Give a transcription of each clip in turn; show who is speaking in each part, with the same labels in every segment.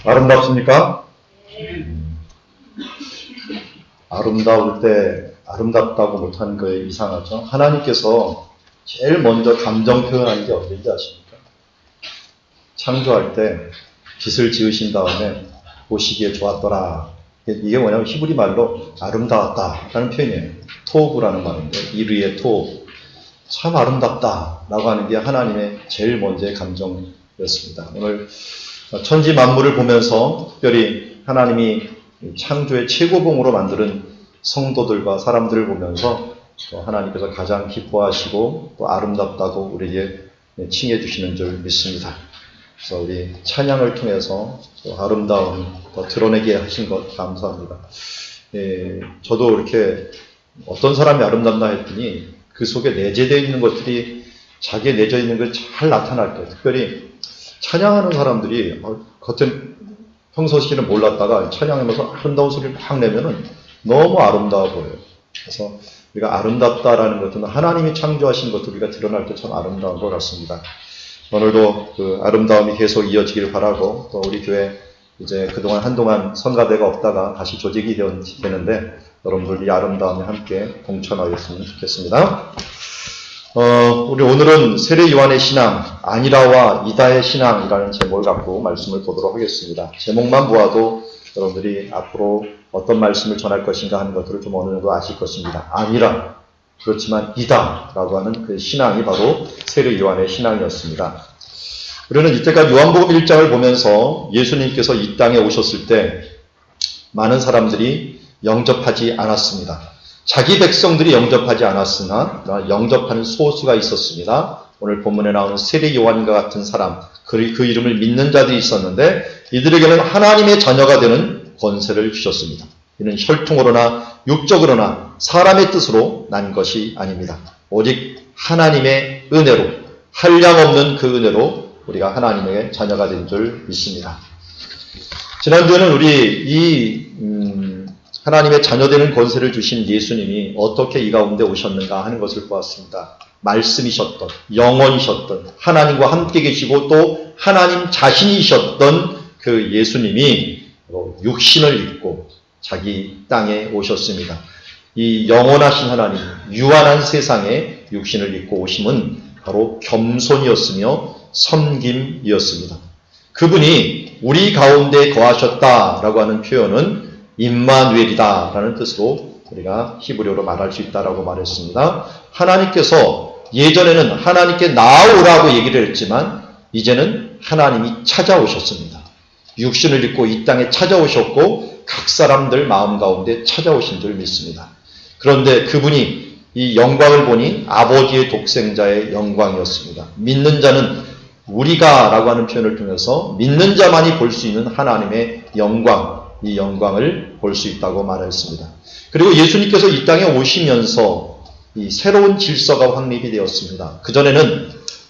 Speaker 1: 아름답습니까? 아름다울 때 아름답다고 못하는 거에 이상하죠. 하나님께서 제일 먼저 감정 표현하는 게 언제인지 아십니까? 창조할 때 빛을 지으신 다음에 보시기에 좋았더라. 이게 뭐냐면 히브리 말로 아름다웠다라는 표현이에요. 토브라는 말인데 이르의 토브. 참 아름답다라고 하는 게 하나님의 제일 먼저의 감정이었습니다. 오늘 천지 만물을 보면서 특별히 하나님이 창조의 최고봉으로 만드는 성도들과 사람들을 보면서 하나님께서 가장 기뻐하시고 또 아름답다고 우리에게 칭해 주시는 줄 믿습니다. 그래서 우리 찬양을 통해서 또 아름다움 더 드러내게 하신 것 감사합니다. 저도 이렇게 어떤 사람이 아름답나 했더니 그 속에 내재되어 있는 것들이 자기에 내재 있는 걸 잘 나타날 때, 특별히 찬양하는 사람들이 겉은 평소시는 몰랐다가 찬양하면서 아름다운 소리를 막 내면은 너무 아름다워 보여요. 그래서 우리가 아름답다라는 것은 하나님이 창조하신 것들 우리가 드러날 때 참 아름다운 것 같습니다. 오늘도 그 아름다움이 계속 이어지길 바라고, 또 우리 교회 이제 그동안 한동안 성가대가 없다가 다시 조직이 되는데 여러분들 이 아름다움에 함께 동참하였으면 좋겠습니다. 우리 오늘은 세례 요한의 신앙, 아니라와 이다의 신앙이라는 제목을 갖고 말씀을 보도록 하겠습니다. 제목만 보아도 여러분들이 앞으로 어떤 말씀을 전할 것인가 하는 것들을 좀 어느 정도 아실 것입니다. 아니라, 그렇지만 이다라고 하는 그 신앙이 바로 세례 요한의 신앙이었습니다. 우리는 이때까지 요한복음 1장을 보면서 예수님께서 이 땅에 오셨을 때 많은 사람들이 영접하지 않았습니다. 자기 백성들이 영접하지 않았으나 영접하는 소수가 있었습니다. 오늘 본문에 나오는 세례 요한과 같은 사람, 그 이름을 믿는 자들이 있었는데 이들에게는 하나님의 자녀가 되는 권세를 주셨습니다. 이는 혈통으로나 육적으로나 사람의 뜻으로 난 것이 아닙니다. 오직 하나님의 은혜로, 한량없는 그 은혜로 우리가 하나님의 자녀가 된 줄 믿습니다. 지난주에는 우리 하나님의 자녀되는 권세를 주신 예수님이 어떻게 이 가운데 오셨는가 하는 것을 보았습니다. 말씀이셨던, 영원이셨던, 하나님과 함께 계시고 또 하나님 자신이셨던 그 예수님이 육신을 입고 자기 땅에 오셨습니다. 이 영원하신 하나님, 유한한 세상에 육신을 입고 오심은 바로 겸손이었으며 섬김이었습니다. 그분이 우리 가운데 거하셨다라고 하는 표현은 임마누엘이다라는 뜻으로 우리가 히브리어로 말할 수 있다라고 말했습니다. 하나님께서 예전에는 하나님께 나아오라고 얘기를 했지만 이제는 하나님이 찾아오셨습니다. 육신을 입고 이 땅에 찾아오셨고 각 사람들 마음 가운데 찾아오신 줄 믿습니다. 그런데 그분이 이 영광을 보니 아버지의 독생자의 영광이었습니다. 믿는 자는 우리가라고 하는 표현을 통해서 믿는 자만이 볼 수 있는 하나님의 영광, 이 영광을 볼 수 있다고 말했습니다. 그리고 예수님께서 이 땅에 오시면서 이 새로운 질서가 확립이 되었습니다. 그전에는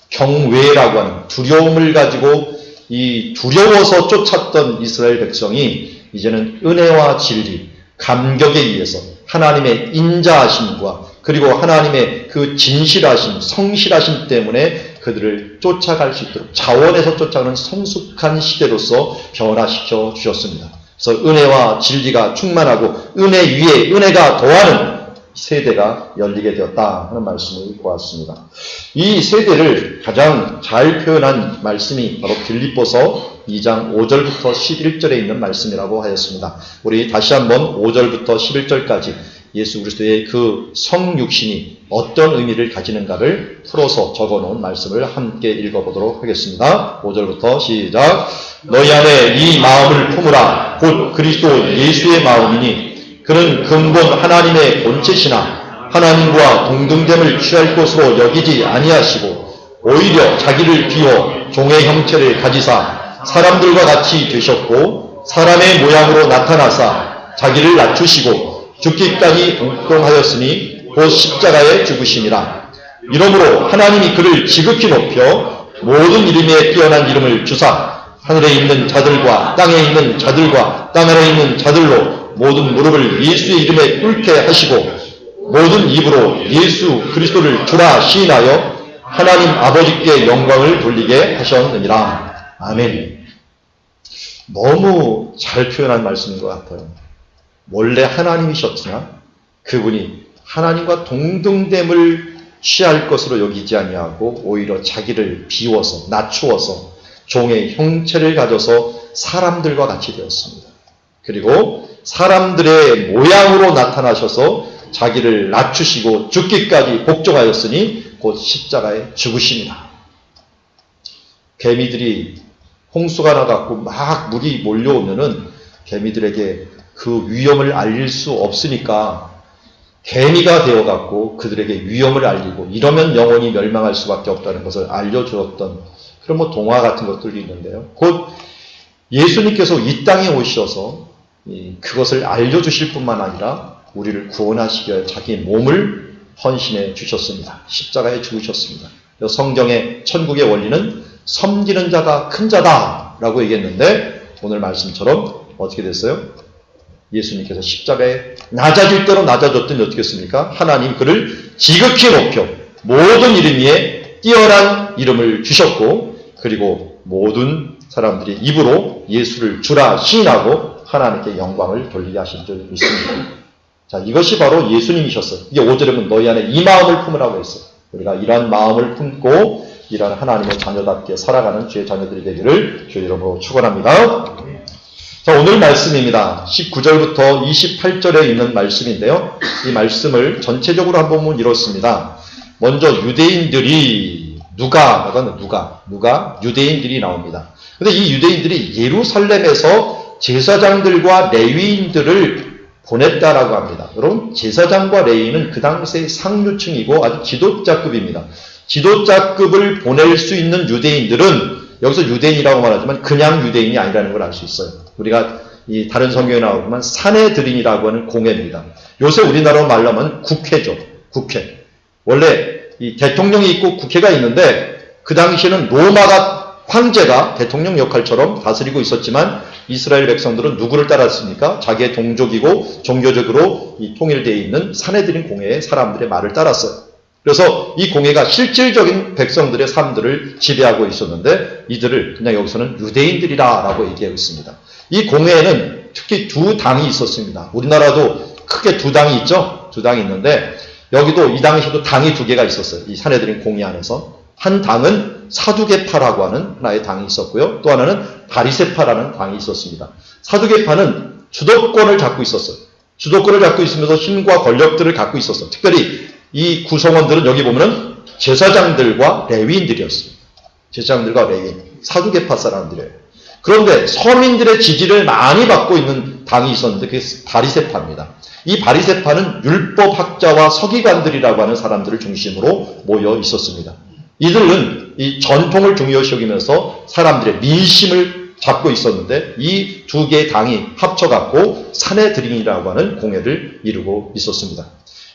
Speaker 1: 경외라고 하는 두려움을 가지고 이 두려워서 쫓았던 이스라엘 백성이 이제는 은혜와 진리, 감격에 의해서 하나님의 인자하심과 그리고 하나님의 그 진실하심, 성실하심 때문에 그들을 쫓아갈 수 있도록 자원에서 쫓아가는 성숙한 시대로서 변화시켜 주셨습니다. 그래서 은혜와 진리가 충만하고 은혜 위에 은혜가 더하는 세대가 열리게 되었다 하는 말씀을 보았습니다. 이 세대를 가장 잘 표현한 말씀이 바로 빌립보서 2장 5절부터 11절에 있는 말씀이라고 하였습니다. 우리 다시 한번 5절부터 11절까지 예수 그리스도의 그 성육신이 어떤 의미를 가지는가를 풀어서 적어놓은 말씀을 함께 읽어보도록 하겠습니다. 5절부터 시작. 너희 안에 이 마음을 품으라. 곧 그리스도 예수의 마음이니 그는 근본 하나님의 본체시나 하나님과 동등됨을 취할 것으로 여기지 아니하시고 오히려 자기를 비워 종의 형체를 가지사 사람들과 같이 되셨고 사람의 모양으로 나타나사 자기를 낮추시고 죽기까지 동통하였으니 곧 십자가에 죽으심이라. 이러므로 하나님이 그를 지극히 높여 모든 이름에 뛰어난 이름을 주사 하늘에 있는 자들과 땅에 있는 자들과 땅 아래에 있는 자들로 모든 무릎을 예수의 이름에 꿇게 하시고 모든 입으로 예수 그리스도를 주라 시인하여 하나님 아버지께 영광을 돌리게 하셨느니라. 아멘. 너무 잘 표현한 말씀인 것 같아요. 원래 하나님이셨으나 그분이 하나님과 동등됨을 취할 것으로 여기지 아니하고 오히려 자기를 비워서 낮추어서 종의 형체를 가져서 사람들과 같이 되었습니다. 그리고 사람들의 모양으로 나타나셔서 자기를 낮추시고 죽기까지 복종하였으니 곧 십자가에 죽으십니다. 개미들이 홍수가 나갖고 막 물이 몰려오면은 개미들에게 그 위험을 알릴 수 없으니까 개미가 되어갖고 그들에게 위험을 알리고 이러면 영원히 멸망할 수밖에 없다는 것을 알려주었던 그런 동화 같은 것들이 있는데요. 곧 예수님께서 이 땅에 오셔서 그것을 알려주실 뿐만 아니라 우리를 구원하시기 위해 자기 몸을 헌신해 주셨습니다. 십자가에 죽으셨습니다. 성경의 천국의 원리는 섬기는 자가 큰 자다라고 얘기했는데 오늘 말씀처럼 어떻게 됐어요? 예수님께서 십자가에 낮아질 대로 낮아졌더니 어떻게 했습니까? 하나님 그를 지극히 높여 모든 이름 위에 뛰어난 이름을 주셨고 그리고 모든 사람들이 입으로 예수를 주라 시인하고 하나님께 영광을 돌리게 하신 줄 믿습니다. 자, 이것이 바로 예수님이셨어요. 이게 5절에 보면 너희 안에 이 마음을 품으라고 했어요. 우리가 이러한 마음을 품고 이러한 하나님의 자녀답게 살아가는 주의 자녀들이 되기를 주의 이름으로 축원합니다. 자, 오늘 말씀입니다. 19절부터 28절에 있는 말씀인데요. 이 말씀을 전체적으로 한번 보면 이렇습니다. 먼저 유대인들이 누가 유대인들이 나옵니다. 근데 이 유대인들이 예루살렘에서 제사장들과 레위인들을 보냈다라고 합니다. 여러분, 제사장과 레위인은 그 당시의 상류층이고 아주 지도자급입니다. 지도자급을 보낼 수 있는 유대인들은 여기서 유대인이라고 말하지만 그냥 유대인이 아니라는 걸 알 수 있어요. 우리가 이 다른 성경에 나오지만 사내들인이라고 하는 공회입니다. 요새 우리나라로 말하면 국회죠. 국회. 원래 이 대통령이 있고 국회가 있는데 그 당시에는 로마가 황제가 대통령 역할처럼 다스리고 있었지만 이스라엘 백성들은 누구를 따랐습니까? 자기의 동족이고 종교적으로 이 통일되어 있는 사내들인 공회의 사람들의 말을 따랐어요. 그래서 이 공회가 실질적인 백성들의 삶들을 지배하고 있었는데 이들을 그냥 여기서는 유대인들이라고 얘기하고 있습니다. 이 공회에는 특히 두 당이 있었습니다. 우리나라도 크게 두 당이 있죠? 두 당이 있는데 여기도 이 당시에도 당이 두 개가 있었어요. 이 사내들인 공회 안에서. 한 당은 사두개파라고 하는 하나의 당이 있었고요. 또 하나는 바리새파라는 당이 있었습니다. 사두개파는 주도권을 잡고 있었어요. 주도권을 잡고 있으면서 힘과 권력들을 갖고 있었어요. 특별히 이 구성원들은 여기 보면은 제사장들과 레위인들이었습니다. 제사장들과 레위인, 사두개파 사람들이에요. 그런데 서민들의 지지를 많이 받고 있는 당이 있었는데 그게 바리새파입니다. 이 바리새파는 율법학자와 서기관들이라고 하는 사람들을 중심으로 모여 있었습니다. 이들은 이 전통을 중요시 여기면서 사람들의 민심을 잡고 있었는데 이 두 개의 당이 합쳐갖고 사내들인이라고 하는 공회를 이루고 있었습니다.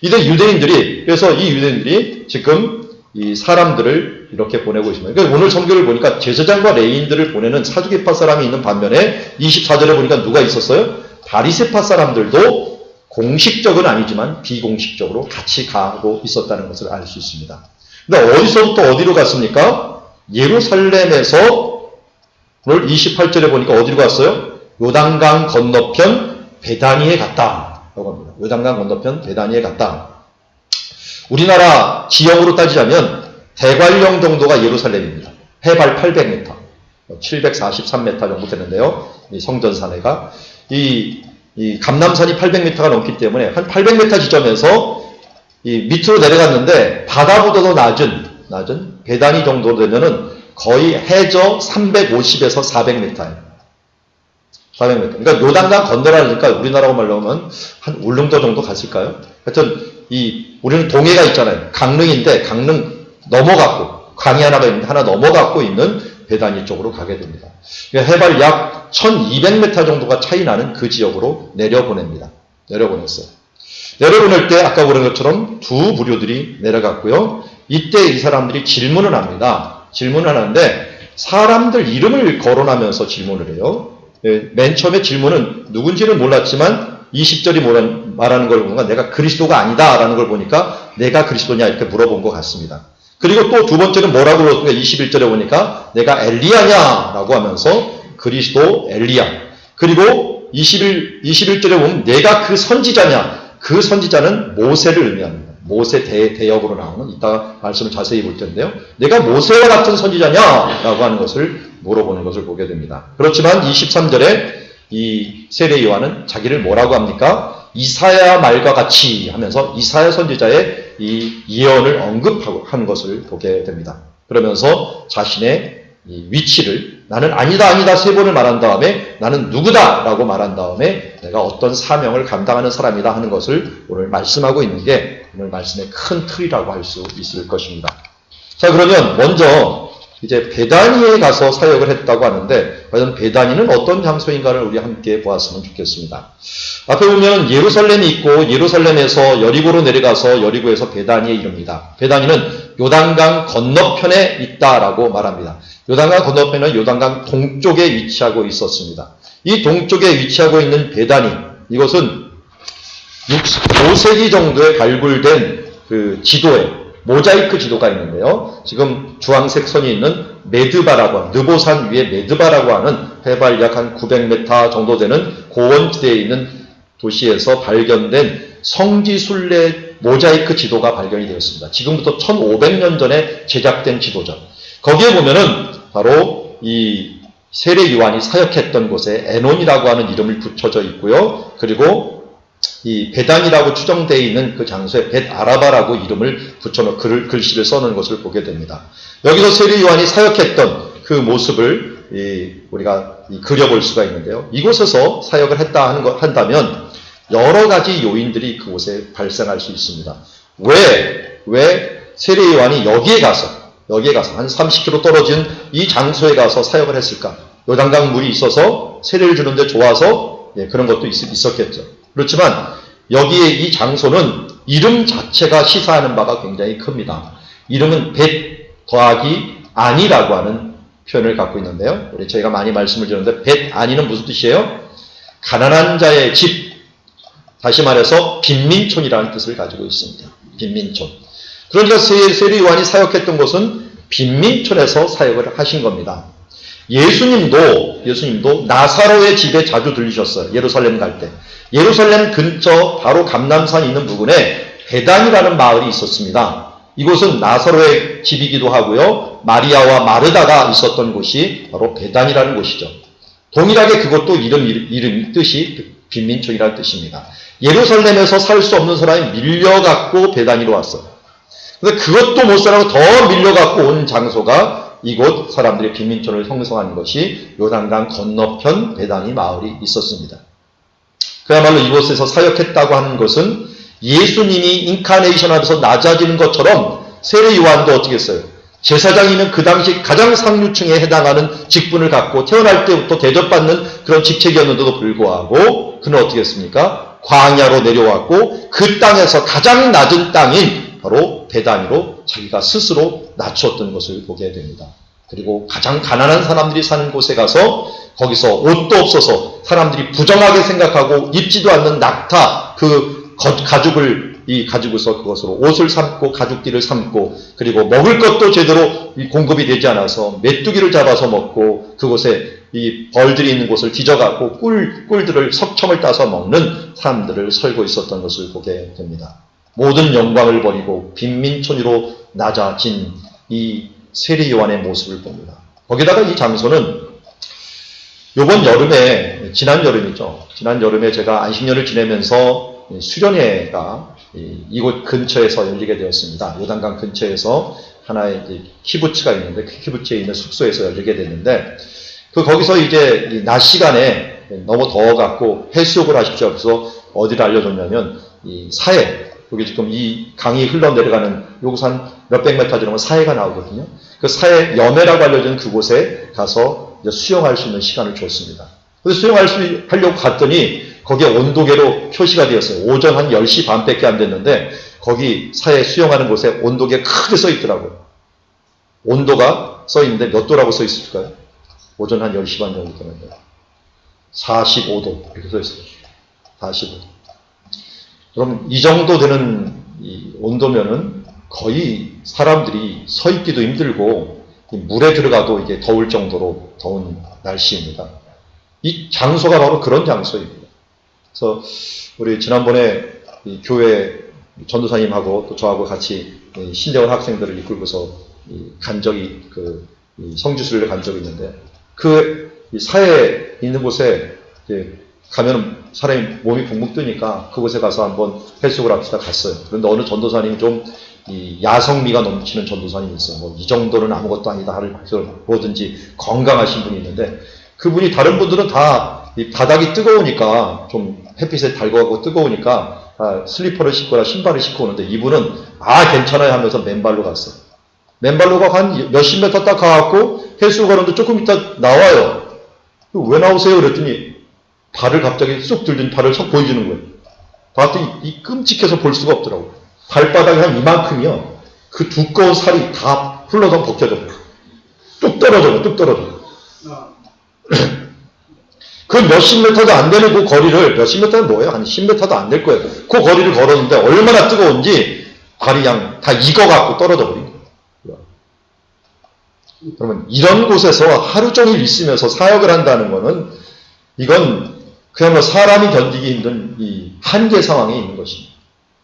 Speaker 1: 이들 유대인들이, 그래서 이 유대인들이 지금 이 사람들을 이렇게 보내고 있습니다. 그러니까 오늘 성경을 보니까 제사장과 레위인들을 보내는 사두개파 사람이 있는 반면에 24절에 보니까 누가 있었어요? 바리새파 사람들도 공식적은 아니지만 비공식적으로 같이 가고 있었다는 것을 알 수 있습니다. 근데 어디서부터 어디로 갔습니까? 예루살렘에서 오늘 28절에 보니까 어디로 갔어요? 요단강 건너편 베다니에 갔다. 라고 합니다. 요단강 건너편 베다니에 갔다. 우리나라 지역으로 따지자면 대관령 정도가 예루살렘입니다. 해발 800m, 743m 정도 되는데요. 이 성전산해가 이 감남산이 800m가 넘기 때문에 한 800m 지점에서 이 밑으로 내려갔는데 바다보다도 낮은 베다니 정도 되면은 거의 해저 350에서 400m예요. 400m. 그러니까 요단강 건너라니까 우리나라로 말로 하면 한 울릉도 정도 갔을까요? 하여튼 우리는 동해가 있잖아요. 강릉인데 강릉 넘어갔고 강이 하나가 있는데 하나 넘어갔고 있는 베다니 쪽으로 가게 됩니다. 그러니까 해발 약 1200m 정도가 차이 나는 그 지역으로 내려보냅니다. 내려보냈어요. 내려보낼 때 아까 그런 것처럼 두 부류들이 내려갔고요. 이때 이 사람들이 질문을 합니다. 질문을 하는데 사람들 이름을 거론하면서 질문을 해요. 맨 처음에 질문은 누군지는 몰랐지만 20절이 말하는 걸 보니까 내가 그리스도가 아니다라는 걸 보니까 내가 그리스도냐 이렇게 물어본 것 같습니다. 그리고 또 두 번째는 뭐라고 물었습니까? 21절에 보니까 내가 엘리야냐라고 하면서 그리스도, 엘리야. 그리고 21절에 보면 내가 그 선지자냐. 그 선지자는 모세를 의미합니다. 모세 대역으로 나오는, 이따가 말씀을 자세히 볼 텐데요. 내가 모세와 같은 선지자냐라고 하는 것을 물어보는 것을 보게 됩니다. 그렇지만 23절에 이 세례 요한은 자기를 뭐라고 합니까? 이사야 말과 같이 하면서 이사야 선지자의 이 예언을 언급하고 하는 것을 보게 됩니다. 그러면서 자신의 이 위치를 나는 아니다 세 번을 말한 다음에 나는 누구다라고 말한 다음에 내가 어떤 사명을 감당하는 사람이다 하는 것을 오늘 말씀하고 있는 게 오늘 말씀의 큰 틀이라고 할 수 있을 것입니다. 자, 그러면 먼저 이제 베다니에 가서 사역을 했다고 하는데 과연 베다니는 어떤 장소인가를 우리 함께 보았으면 좋겠습니다. 앞에 보면 예루살렘이 있고 예루살렘에서 여리고로 내려가서 여리고에서 베다니에 이릅니다. 베다니는 요단강 건너편에 있다라고 말합니다. 요단강 건너편은 요단강 동쪽에 위치하고 있었습니다. 이 동쪽에 위치하고 있는 베다니, 이것은 5세기 정도에 발굴된 그 지도에 모자이크 지도가 있는데요. 지금 주황색 선이 있는 메드바라고 하는, 느보산 위에 메드바라고 하는 해발 약 한 900m 정도 되는 고원지대에 있는 도시에서 발견된 성지순례 모자이크 지도가 발견이 되었습니다. 지금부터 1500년 전에 제작된 지도죠. 거기에 보면은 바로 이 세례 요한이 사역했던 곳에 에논이라고 하는 이름을 붙여져 있고요. 그리고 이 베단이라고 추정되어 있는 그 장소에 벳아라바라고 이름을 붙여놓은 글씨를 써놓은 것을 보게 됩니다. 여기서 세례 요한이 사역했던 그 모습을 우리가 그려볼 수가 있는데요. 이곳에서 사역을 한다면 여러 가지 요인들이 그곳에 발생할 수 있습니다. 왜 세례 요한이 여기에 가서 한 30km 떨어진 이 장소에 가서 사역을 했을까? 요단강 물이 있어서 세례를 주는데 좋아서 그런 것도 있었겠죠. 그렇지만 여기에 이 장소는 이름 자체가 시사하는 바가 굉장히 큽니다. 이름은 벳 더하기 아니라고 하는 표현을 갖고 있는데요. 우리 저희가 많이 말씀을 드렸는데 벳 아니는 무슨 뜻이에요? 가난한 자의 집, 다시 말해서 빈민촌이라는 뜻을 가지고 있습니다. 빈민촌. 그러니까 세례 요한이 사역했던 곳은 빈민촌에서 사역을 하신 겁니다. 예수님도 나사로의 집에 자주 들리셨어요. 예루살렘 갈 때. 예루살렘 근처 바로 감람산이 있는 부근에 베단이라는 마을이 있었습니다. 이곳은 나사로의 집이기도 하고요. 마리아와 마르다가 있었던 곳이 바로 베단이라는 곳이죠. 동일하게 그것도 이름 뜻이 빈민촌이라는 뜻입니다. 예루살렘에서 살 수 없는 사람이 밀려갖고 베단이로 왔어요. 근데 그것도 못 살아서 더 밀려갖고 온 장소가 이곳 사람들의 빈민촌을 형성한 것이 요단강 건너편 베다니 마을이 있었습니다. 그야말로 이곳에서 사역했다고 하는 것은 예수님이 인카네이션 하면서 낮아지는 것처럼 세례 요한도 어떻게 했어요? 제사장이면 그 당시 가장 상류층에 해당하는 직분을 갖고 태어날 때부터 대접받는 그런 직책이었는데도 불구하고 그는 어떻게 했습니까? 광야로 내려왔고 그 땅에서 가장 낮은 땅인 바로 베다니로 자기가 스스로 낮췄던 것을 보게 됩니다. 그리고 가장 가난한 사람들이 사는 곳에 가서 거기서 옷도 없어서 사람들이 부정하게 생각하고 입지도 않는 낙타 그 가죽을 가지고서 그것으로 옷을 삶고 가죽띠를 삶고 그리고 먹을 것도 제대로 공급이 되지 않아서 메뚜기를 잡아서 먹고 그곳에 이 벌들이 있는 곳을 뒤져갖고 꿀들을 석청을 따서 먹는 사람들을 살고 있었던 것을 보게 됩니다. 모든 영광을 버리고 빈민촌으로 낮아진 이 세례 요한의 모습을 봅니다. 거기다가 이 장소는 이번 여름에, 지난 여름에 제가 안식년을 지내면서 수련회가 이곳 근처에서 열리게 되었습니다. 요단강 근처에서 하나의 키부츠가 있는데 그 키부츠에 있는 숙소에서 열리게 됐는데 거기서 이제 낮 시간에 너무 더워갖고 해수욕을 하십시오. 그래서 어디를 알려줬냐면 이 사해, 여기 지금 이 강이 흘러내려가는 여기서 한 몇백 메타 지나면 사해가 나오거든요. 그 사해 염해라고 알려진 그곳에 가서 이제 수영할 수 있는 시간을 줬습니다. 그래서 하려고 갔더니 거기에 온도계로 표시가 되었어요. 오전 한 10시 반밖에 안 됐는데 거기 사해 수영하는 곳에 온도계 크게 써 있더라고요. 온도가 써 있는데 몇 도라고 써 있을까요? 오전 한 10시 반 정도 되는데 45도 이렇게 써 있어요. 45도. 그럼 이 정도 되는 이 온도면은 거의 사람들이 서 있기도 힘들고 물에 들어가도 이게 더울 정도로 더운 날씨입니다. 이 장소가 바로 그런 장소입니다. 그래서 우리 지난번에 이 교회 전도사님하고 또 저하고 같이 신대원 학생들을 이끌고서 간 적이 성지순례를 간 적이 있는데 그 사해 있는 곳에 가면 사람이 몸이 붕붕 뜨니까 그곳에 가서 한번 해수욕을 합시다 갔어요. 그런데 어느 전도사님이 좀 야성미가 넘치는 전도사님이 있어요. 뭐 이 정도는 아무것도 아니다 하를 뭐든지 건강하신 분이 있는데 그분이 다른 분들은 다 이 바닥이 뜨거우니까 좀 햇빛에 달궈가고 뜨거우니까 슬리퍼를 신거나 신발을 신고 오는데 이분은 괜찮아요 하면서 맨발로 갔어요. 맨발로 가고 한 몇십 미터 딱 가갖고 해수욕 하는데 조금 있다 나와요. 왜 나오세요? 그랬더니 발을 갑자기 쑥 들더니 발을 쏙 보여주는 거예요. 봤더니 이 끔찍해서 볼 수가 없더라고요. 발바닥이 한 이만큼이요. 그 두꺼운 살이 다 흘러서 벗겨져 버려요. 뚝 떨어져요. 뚝 떨어져요. 그 몇십 미터도 안 되는 그 거리를, 몇십 미터는 뭐예요? 한 10미터도 안 될 거예요. 그 거리를 걸었는데 얼마나 뜨거운지 발이 그냥 다 익어갖고 떨어져 버린 거예요. 그러면 이런 곳에서 하루 종일 있으면서 사역을 한다는 거는 이건 그야말로 사람이 견디기 힘든 이 한계 상황에 있는 것입니다.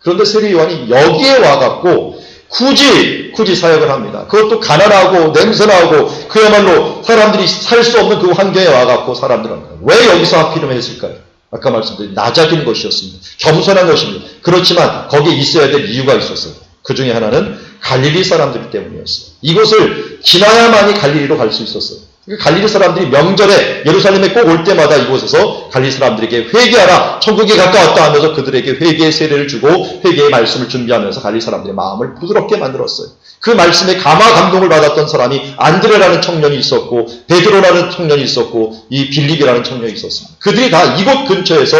Speaker 1: 그런데 세례 요한이 여기에 와갖고 굳이 사역을 합니다. 그것도 가난하고 냄새나고 그야말로 사람들이 살 수 없는 그 환경에 와갖고 사람들은 왜 여기서 하필이면 했을까요? 아까 말씀드린 낮아진 것이었습니다. 겸손한 것입니다. 그렇지만 거기에 있어야 될 이유가 있었어요. 그 중에 하나는 갈릴리 사람들 때문이었어요. 이곳을 지나야만이 갈릴리로 갈 수 있었어요. 갈릴리 사람들이 명절에 예루살렘에 꼭 올 때마다 이곳에서 갈릴리 사람들에게 회개하라, 천국에 가까웠다 하면서 그들에게 회개의 세례를 주고 회개의 말씀을 준비하면서 갈릴리 사람들의 마음을 부드럽게 만들었어요. 그 말씀에 감동을 받았던 사람이 안드레라는 청년이 있었고 베드로라는 청년이 있었고 이 빌립이라는 청년이 있었습니다. 그들이 다 이곳 근처에서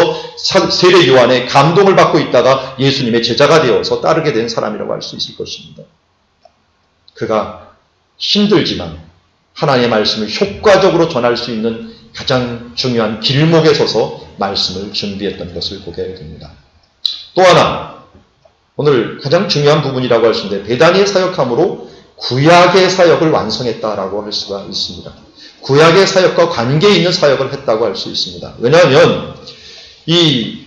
Speaker 1: 세례 요한의 감동을 받고 있다가 예수님의 제자가 되어서 따르게 된 사람이라고 할 수 있을 것입니다. 그가 힘들지만 하나님의 말씀을 효과적으로 전할 수 있는 가장 중요한 길목에 서서 말씀을 준비했던 것을 보게 됩니다. 또 하나, 오늘 가장 중요한 부분이라고 할 수 있는데 베다니의 사역함으로 구약의 사역을 완성했다라고 할 수가 있습니다. 구약의 사역과 관계 있는 사역을 했다고 할 수 있습니다. 왜냐하면 이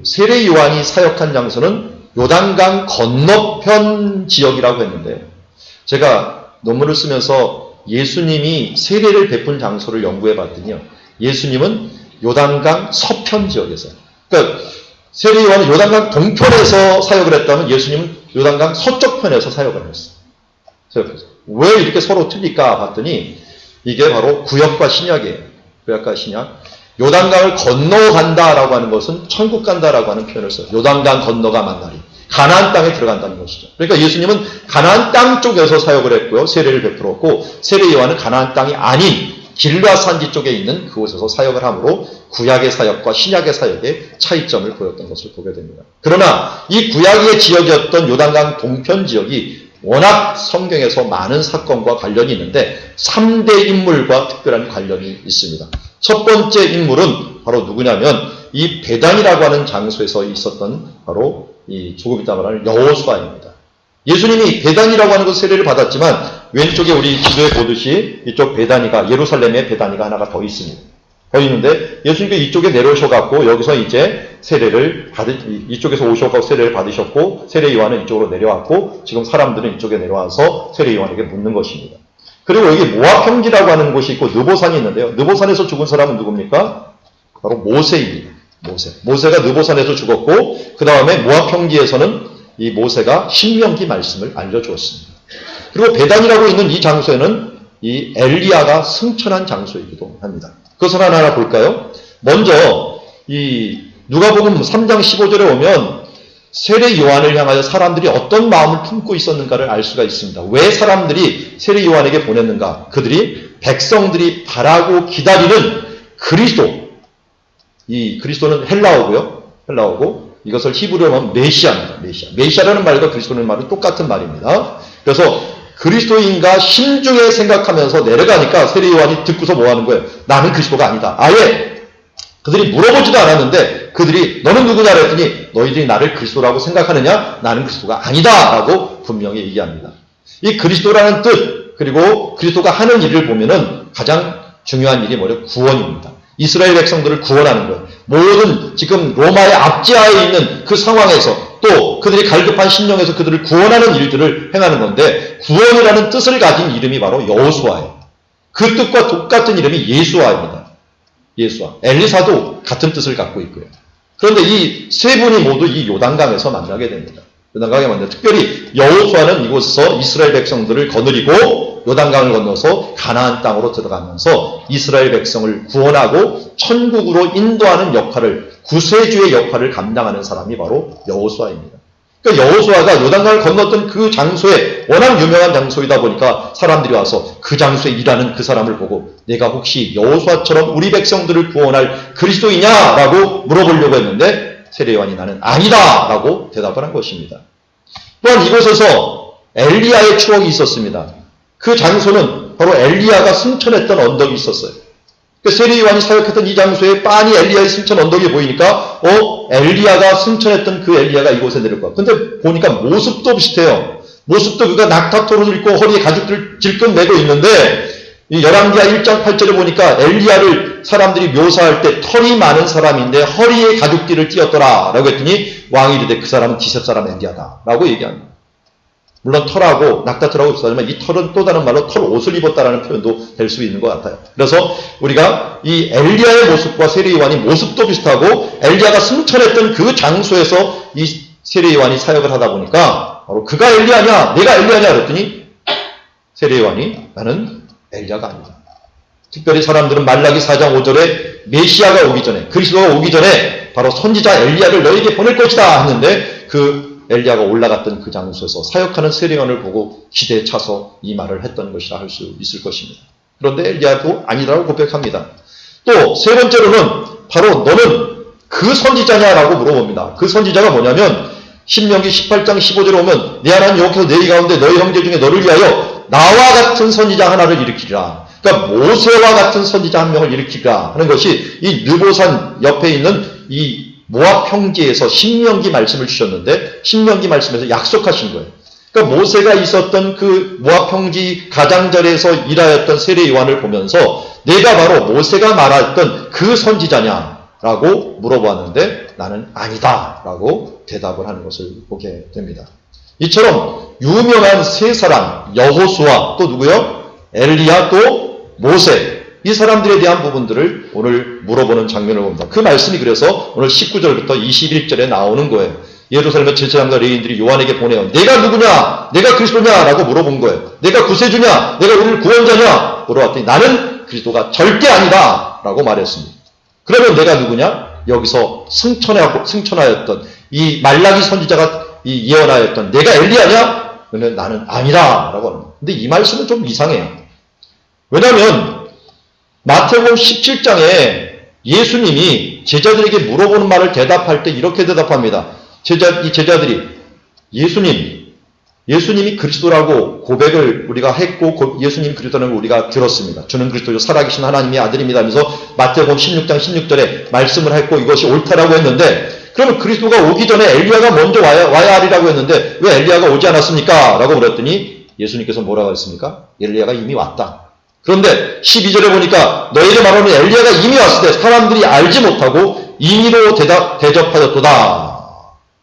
Speaker 1: 세례 요한이 사역한 장소는 요단강 건너편 지역이라고 했는데요. 제가 논문을 쓰면서 예수님이 세례를 베푼 장소를 연구해 봤더니요. 예수님은 요단강 서편 지역에서, 그러니까 세례 요한은 요단강 동편에서 사역을 했다면 예수님은 요단강 서쪽 편에서 사역을 했어요. 왜 이렇게 서로 틀릴까 봤더니 이게 바로 구약과 신약이에요. 구약과 신약. 요단강을 건너간다라고 하는 것은 천국 간다라고 하는 표현을 써요. 요단강 건너가 만나리. 가나안 땅에 들어간다는 것이죠. 그러니까 예수님은 가나안 땅 쪽에서 사역을 했고요. 세례를 베풀었고 세례 요한은 가나안 땅이 아닌 길라 산지 쪽에 있는 그곳에서 사역을 하므로 구약의 사역과 신약의 사역의 차이점을 보였던 것을 보게 됩니다. 그러나 이 구약의 지역이었던 요단강 동편 지역이 워낙 성경에서 많은 사건과 관련이 있는데 3대 인물과 특별한 관련이 있습니다. 첫 번째 인물은 바로 누구냐면 이 베단이라고 하는 장소에서 있었던 바로 이 조금 이따 말할 여호수아입니다. 예수님이 베단이라고 하는 곳 세례를 받았지만 왼쪽에 우리 지도에 보듯이 이쪽 베단이가 예루살렘에 베단이가 하나가 더 있습니다. 더 있는데 예수님께서 이쪽에 내려오셔갖고 여기서 이제 세례를 이쪽에서 오셔갖고 세례를 받으셨고 세례 요한은 이쪽으로 내려왔고 지금 사람들은 이쪽에 내려와서 세례 요한에게 묻는 것입니다. 그리고 여기 모압 평지라고 하는 곳이 있고 느보산이 있는데요. 느보산에서 죽은 사람은 누굽니까? 바로 모세입니다. 모세가 느보산에서 죽었고 그 다음에 모압 평지에서는 이 모세가 신명기 말씀을 알려주었습니다. 그리고 베단이라고 있는 이 장소에는 이 엘리야가 승천한 장소이기도 합니다. 그것을 하나하나 볼까요? 먼저 이 누가복음 3장 15절에 오면 세례 요한을 향하여 사람들이 어떤 마음을 품고 있었는가를 알 수가 있습니다. 왜 사람들이 세례 요한에게 보냈는가? 그들이 백성들이 바라고 기다리는 그리스도, 이 그리스도는 헬라어고 이것을 히브리어로 하면 메시아입니다. 메시아라는 말과 그리스도라는 말은 똑같은 말입니다. 그래서 그리스도인가 심중에 생각하면서 내려가니까 세례 요한이 듣고서 뭐 하는 거예요? 나는 그리스도가 아니다. 아예 그들이 물어보지도 않았는데 그들이 너는 누구냐 그랬더니 너희들이 나를 그리스도라고 생각하느냐? 나는 그리스도가 아니다 라고 분명히 얘기합니다. 이 그리스도라는 뜻, 그리고 그리스도가 하는 일을 보면은 가장 중요한 일이 뭐예요? 구원입니다. 이스라엘 백성들을 구원하는 거예요. 모든 지금 로마의 압제하에 있는 그 상황에서 또 그들이 갈급한 심령에서 그들을 구원하는 일들을 행하는 건데 구원이라는 뜻을 가진 이름이 바로 여호수아예요. 그 뜻과 똑같은 이름이 예수아입니다. 예수아. 엘리사도 같은 뜻을 갖고 있고요. 그런데 이 세 분이 모두 이 요단강에서 만나게 됩니다. 요단강에 만나 특별히 여호수아는 이곳에서 이스라엘 백성들을 거느리고 요단강을 건너서 가나안 땅으로 들어가면서 이스라엘 백성을 구원하고 천국으로 인도하는 역할을 구세주의 역할을 감당하는 사람이 바로 여호수아입니다. 그러니까 여호수아가 요단강을 건넜던 그 장소에 워낙 유명한 장소이다 보니까 사람들이 와서 그 장소에 일하는 그 사람을 보고 내가 혹시 여호수아처럼 우리 백성들을 구원할 그리스도이냐라고 물어보려고 했는데 세례요한이 나는 아니다 라고 대답을 한 것입니다. 또한 이곳에서 엘리야의 추억이 있었습니다. 그 장소는 바로 엘리야가 승천했던 언덕이 있었어요. 세례요한이 사역했던 이 장소에 빤히 엘리야의 승천 언덕이 보이니까 엘리야가 승천했던 그 엘리야가 이곳에 내려올 거야. 근데 보니까 모습도 비슷해요. 모습도 그가 낙타토를 입고 허리에 가죽들을 질끈 매고 있는데 이 열왕기하 1장 8절에 보니까 엘리야를 사람들이 묘사할 때 털이 많은 사람인데 허리에 가죽띠를 띄었더라 라고 했더니 왕이 이르되 그 사람은 디셉 사람 엘리야다 라고 얘기합니다. 물론 털하고 낙타털하고 비슷하지만 이 털은 또 다른 말로 털 옷을 입었다라는 표현도 될 수 있는 것 같아요. 그래서 우리가 이 엘리야의 모습과 세례요한이 모습도 비슷하고 엘리야가 승천했던 그 장소에서 이 세례요한이 사역을 하다 보니까 바로 그가 엘리야냐 내가 엘리야냐 그랬더니 세례요한이 나는 엘리야가 아니다. 특별히 사람들은 말라기 4장 5절에 메시아가 오기 전에 그리스도가 오기 전에 바로 선지자 엘리야를 너에게 보낼 것이다 했는데 그 엘리야가 올라갔던 그 장소에서 사역하는 세례요한을 보고 기대에 차서 이 말을 했던 것이라 할 수 있을 것입니다. 그런데 엘리야도 아니라고 고백합니다. 또 세 번째로는 바로 너는 그 선지자냐라고 물어봅니다. 그 선지자가 뭐냐면 신명기 18장 15절에 오면 내 하나님 여호와께서 너희 가운데 너희 형제 중에 너를 위하여 나와 같은 선지자 하나를 일으키리라. 그러니까 모세와 같은 선지자 한 명을 일으키리라 하는 것이 이 느보산 옆에 있는 이 모압 평지에서 신명기 말씀을 주셨는데 신명기 말씀에서 약속하신 거예요. 그러니까 모세가 있었던 그 모압 평지 가장자리에서 일하였던 세례 요한을 보면서 내가 바로 모세가 말했던 그 선지자냐라고 물어보았는데 나는 아니다라고 대답을 하는 것을 보게 됩니다. 이처럼 유명한 세 사람 여호수아 또 누구요? 엘리야 또 모세 이 사람들에 대한 부분들을 오늘 물어보는 장면을 봅니다. 그 말씀이 그래서 오늘 19절부터 21절에 나오는 거예요. 예루살렘의 제사장과 레위인들이 요한에게 보내요. 내가 누구냐? 내가 그리스도냐? 라고 물어본 거예요. 내가 구세주냐? 내가 우리를 구원자냐? 물어봤더니 나는 그리스도가 절대 아니다 라고 말했습니다. 그러면 내가 누구냐? 여기서 승천하였던 이 말라기 선지자가 이 예언하였던 내가 엘리야냐? 그러면 나는 아니라 라고 합니다. 근데 이 말씀은 좀 이상해요. 왜냐하면 마태복음 17장에 예수님이 제자들에게 물어보는 말을 대답할 때 이렇게 대답합니다. 이 제자들이 예수님이 그리스도라고 고백을 우리가 했고 예수님이 그리스도라는 걸 우리가 들었습니다. 주는 그리스도요 살아계신 하나님의 아들입니다 하면서 마태복음 16장 16절에 말씀을 했고 이것이 옳다라고 했는데 그러면 그리스도가 오기 전에 엘리야가 먼저 와야 하리라고 했는데 왜 엘리야가 오지 않았습니까? 라고 물었더니 예수님께서 뭐라고 했습니까? 엘리야가 이미 왔다. 그런데 12절에 보니까 너희를 말하는 엘리야가 이미 왔을 때 사람들이 알지 못하고 임의로 대접하였도다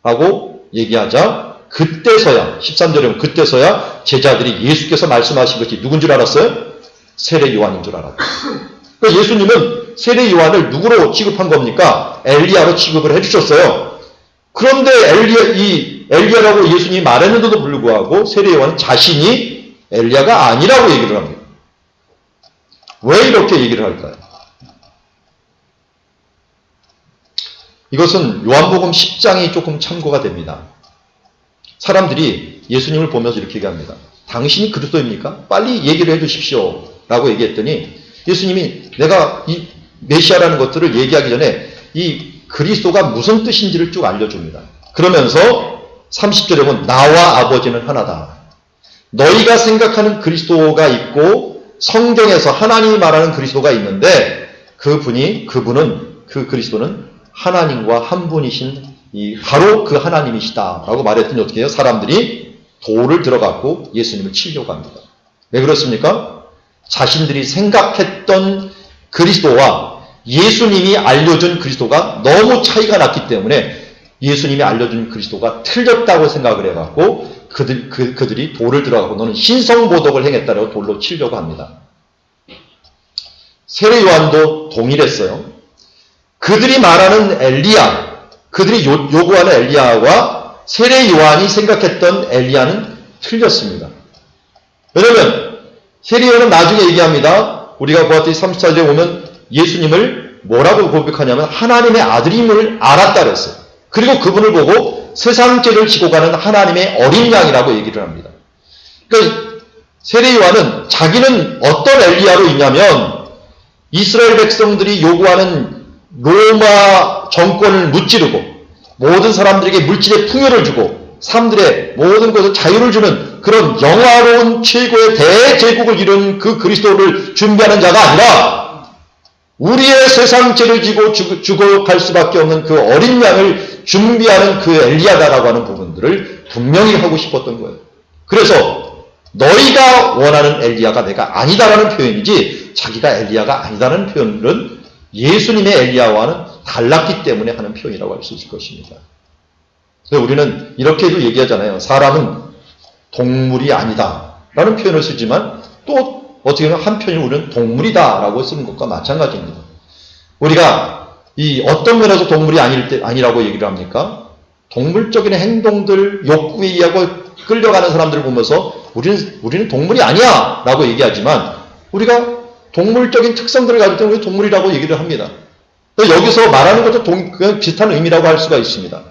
Speaker 1: 라고 얘기하자 그때서야 13절에 보면 그때서야 제자들이 예수께서 말씀하신 것이 누군 줄 알았어요? 세례 요한인 줄 알았어요. 그러니까 예수님은 세례 요한을 누구로 취급한 겁니까? 엘리야로 취급을 해주셨어요. 그런데 엘리야라고 예수님이 말했는데도 불구하고 세례 요한은 자신이 엘리야가 아니라고 얘기를 합니다. 왜 이렇게 얘기를 할까요? 이것은 요한복음 10장이 조금 참고가 됩니다. 사람들이 예수님을 보면서 이렇게 얘기합니다. 당신이 그리스도입니까? 빨리 얘기를 해주십시오. 라고 얘기했더니 예수님이 내가 이 메시아라는 것들을 얘기하기 전에 이 그리스도가 무슨 뜻인지를 쭉 알려줍니다. 그러면서 30절에 보면 나와 아버지는 하나다. 너희가 생각하는 그리스도가 있고 성경에서 하나님이 말하는 그리스도가 있는데 그 그리스도는 하나님과 한 분이신 바로 그 하나님이시다 라고 말했더니 어떻게 해요? 사람들이 돌을 들어갖고 예수님을 치려고 합니다. 왜 그렇습니까? 자신들이 생각했던 그리스도와 예수님이 알려준 그리스도가 너무 차이가 났기 때문에 예수님이 알려준 그리스도가 틀렸다고 생각을 해갖고 그들이 돌을 들어가고 너는 신성모독을 행했다고 돌로 치려고 합니다. 세례 요한도 동일했어요. 그들이 말하는 엘리야, 그들이 요구하는 엘리야와 세례 요한이 생각했던 엘리야는 틀렸습니다. 왜냐하면 세례 요한은 나중에 얘기합니다. 우리가 고아트기 34절에 보면 예수님을 뭐라고 고백하냐면 하나님의 아들임을 알았다 그랬어요. 그리고 그분을 보고 세상 죄를 지고 가는 하나님의 어린 양이라고 얘기를 합니다. 그러니까 세례 요한은 자기는 어떤 엘리야로 있냐면 이스라엘 백성들이 요구하는 로마 정권을 무찌르고 모든 사람들에게 물질의 풍요를 주고 사람들의 모든 것을 자유를 주는 그런 영화로운 최고의 대제국을 이룬 그 그리스도를 준비하는 자가 아니라 우리의 세상 죄를 지고 죽어 갈 수밖에 없는 그 어린 양을 준비하는 그 엘리야다라고 하는 부분들을 분명히 하고 싶었던 거예요. 그래서 너희가 원하는 엘리야가 내가 아니다라는 표현이지 자기가 엘리야가 아니다라는 표현은 예수님의 엘리야와는 달랐기 때문에 하는 표현이라고 할 수 있을 것입니다. 그래서 우리는 이렇게도 얘기하잖아요. 사람은 동물이 아니다라는 표현을 쓰지만 또 어떻게 보면 한편으로 우리는 동물이다라고 쓰는 것과 마찬가지입니다. 우리가 이 어떤 면에서 동물이 아니라고 얘기를 합니까? 동물적인 행동들, 욕구에 의하고 끌려가는 사람들을 보면서 우리는 동물이 아니야 라고 얘기하지만 우리가 동물적인 특성들을 가질 때 우리 동물이라고 얘기를 합니다. 여기서 말하는 것도 그냥 비슷한 의미라고 할 수가 있습니다.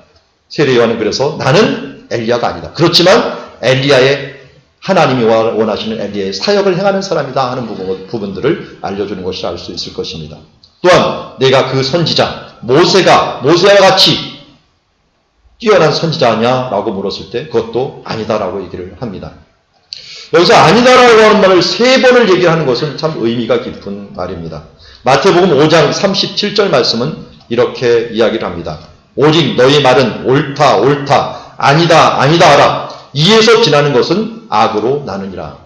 Speaker 1: 세례 요한은 그래서 나는 엘리야가 아니다. 그렇지만 엘리야의 하나님이 원하시는 엘리야의 사역을 행하는 사람이다 하는 부분들을 알려주는 것을 알 수 있을 것입니다. 또한 내가 그 선지자 모세와 같이 뛰어난 선지자냐라고 물었을 때 그것도 아니다라고 얘기를 합니다. 여기서 아니다라고 하는 말을 3번을 얘기하는 것은 참 의미가 깊은 말입니다. 마태복음 5장 37절 말씀은 이렇게 이야기를 합니다. 오직 너희 말은 옳다 옳다 아니다 아니다 하라. 이에서 지나는 것은 악으로 나느니라.